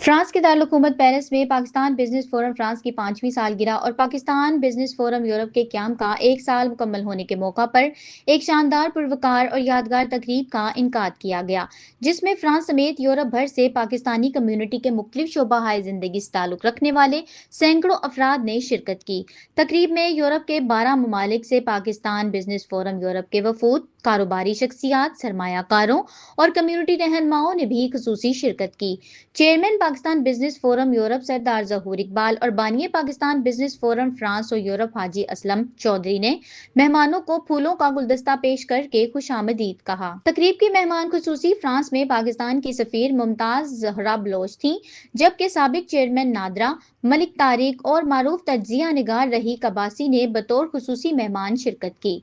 France کے دارالحکومت Paris میں پاکستان بزنس فورم فرانس کی 5ویں سالگرہ اور پاکستان بزنس فورم یورپ کے قیام کا 1 سال مکمل ہونے کے موقع پر ایک شاندار پروقار اور یادگار تقریب کا انعقاد کیا گیا، جس میں فرانس سمیت یورپ بھر سے پاکستانی کمیونٹی کے مختلف شعبہ زندگی سے تعلق رکھنے والے سینکڑوں افراد نے شرکت کی۔ تقریب میں یورپ کے 12 ممالک سے پاکستان بزنس فورم یورپ کے وفود، کاروباری شخصیات، سرمایہ کاروں اور کمیونٹی رہنماؤں نے بھی خصوصی شرکت کی۔ Chairman Pakistan business forum Europe سردار ظہور اقبال اور بانی پاکستان بزنس فورم فرانس اور یورپ حاجی اسلم چودھری نے مہمانوں کو پھولوں کا گلدستہ پیش کر کے خوش آمدید کہا۔ تقریب کی مہمان خصوصی فرانس میں پاکستان کی سفیر ممتاز زہرا بلوچ تھیں، جبکہ سابق چیئرمین نادرہ ملک طارق اور معروف تجزیہ نگار رحیق عباسی نے بطور خصوصی مہمان شرکت کی۔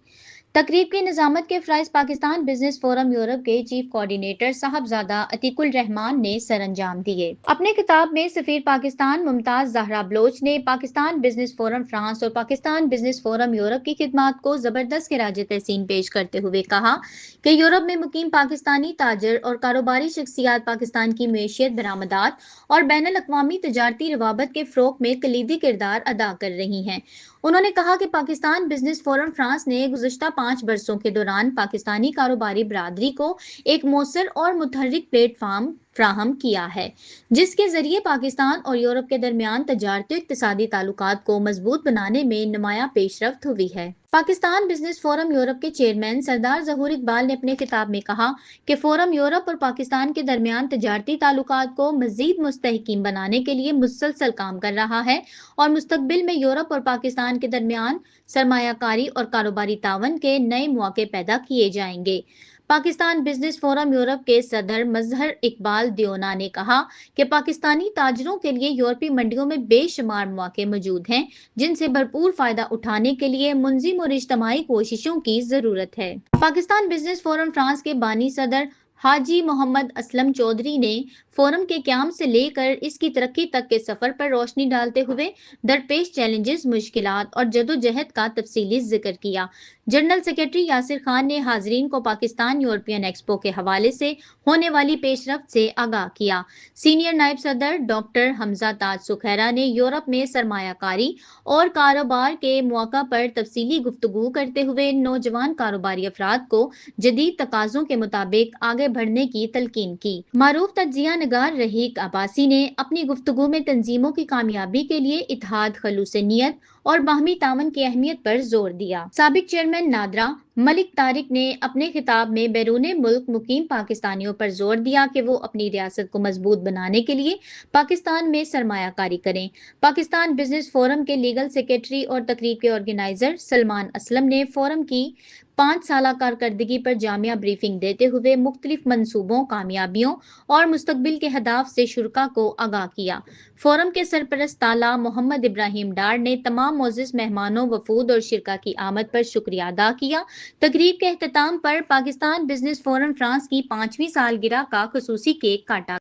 تقریب کی نظامت کے فرائض پاکستان بزنس فورم یورپ کے چیف کوآرڈینیٹر صاحبزادہ عتیق الرحمان نے سر انجام دیے۔ اپنے خطاب میں سفیر پاکستان ممتاز زہرا بلوچ نے پاکستان بزنس فورم فرانس اور پاکستان بزنس فورم یورپ کی خدمات کو زبردست خراج تحسین پیش کرتے ہوئے کہا کہ یورپ میں مقیم پاکستانی تاجر اور کاروباری شخصیات پاکستان کی معیشت، برآمدات اور بین الاقوامی تجارتی روابط کے فروغ میں کلیدی کردار ادا کر رہی ہیں۔ انہوں نے کہا کہ پاکستان بزنس فورم فرانس نے گزشتہ 5 برسوں کے دوران پاکستانی کاروباری برادری کو ایک مؤثر اور متحرک پلیٹ فارم فراہم کیا ہے، جس کے ذریعے پاکستان اور یورپ کے درمیان تجارتی و اقتصادی تعلقات کو مضبوط بنانے میں نمایاں پیش رفت ہوئی ہے۔ پاکستان بزنس فورم یورپ کے چیئرمین سردار ظہور اقبال نے اپنے خطاب میں کہا کہ فورم یورپ اور پاکستان کے درمیان تجارتی تعلقات کو مزید مستحکم بنانے کے لیے مسلسل کام کر رہا ہے اور مستقبل میں یورپ اور پاکستان کے درمیان سرمایہ کاری اور کاروباری تعاون کے نئے مواقع پیدا کیے جائیں گے۔ پاکستان بزنس فورم یورپ کے صدر مظہر اقبال دیونا نے کہا کہ پاکستانی تاجروں کے لیے یورپی منڈیوں میں بے شمار مواقع موجود ہیں، جن سے بھرپور فائدہ اٹھانے کے لیے منظم اور اجتماعی کوششوں کی ضرورت ہے۔ پاکستان بزنس فورم فرانس کے بانی صدر حاجی محمد اسلم چودھری نے فورم کے قیام سے لے کر اس کی ترقی تک کے سفر پر روشنی ڈالتے ہوئے درپیش چیلنجز، مشکلات اور جدوجہد کا تفصیلی ذکر کیا۔ جنرل سیکرٹری یاسر خان نے حاضرین کو پاکستان یورپین ایکسپو کے حوالے سے ہونے والی پیش رفت سے آگاہ کیا۔ سینئر نائب صدر ڈاکٹر حمزہ تاج سکھیرا نے یورپ میں سرمایہ کاری اور کاروبار کے مواقع پر تفصیلی گفتگو کرتے ہوئے نوجوان کاروباری افراد کو جدید تقاضوں کے مطابق آگے بڑھنے کی تلقین کی۔ معروف تجزیہ نگار رحیق عباسی نے اپنی گفتگو میں تنظیموں کی کامیابی کے لیے اتحاد، خلوص نیت اور باہمی تعاون کی اہمیت پر زور دیا۔ سابق چیئرمین نادرہ ملک طارق نے اپنے خطاب میں بیرون ملک مقیم پاکستانیوں پر زور دیا کہ وہ اپنی ریاست کو مضبوط بنانے کے لیے پاکستان میں سرمایہ کاری کریں۔ پاکستان بزنس فورم کے لیگل سیکرٹری اور تقریب کے آرگنائزر سلمان اسلم نے فورم کی 5 سالہ کارکردگی پر جامع بریفنگ دیتے ہوئے مختلف منصوبوں، کامیابیوں اور مستقبل کے اہداف سے شرکاء کو آگاہ کیا۔ فورم کے سرپرست تالا محمد ابراہیم ڈار نے تمام معزز مہمانوں، وفود اور شرکاء کی آمد پر شکریہ ادا کیا۔ تقریب کے اختتام پر پاکستان بزنس فورم فرانس کی 5ویں سالگرہ کا خصوصی کیک کاٹا۔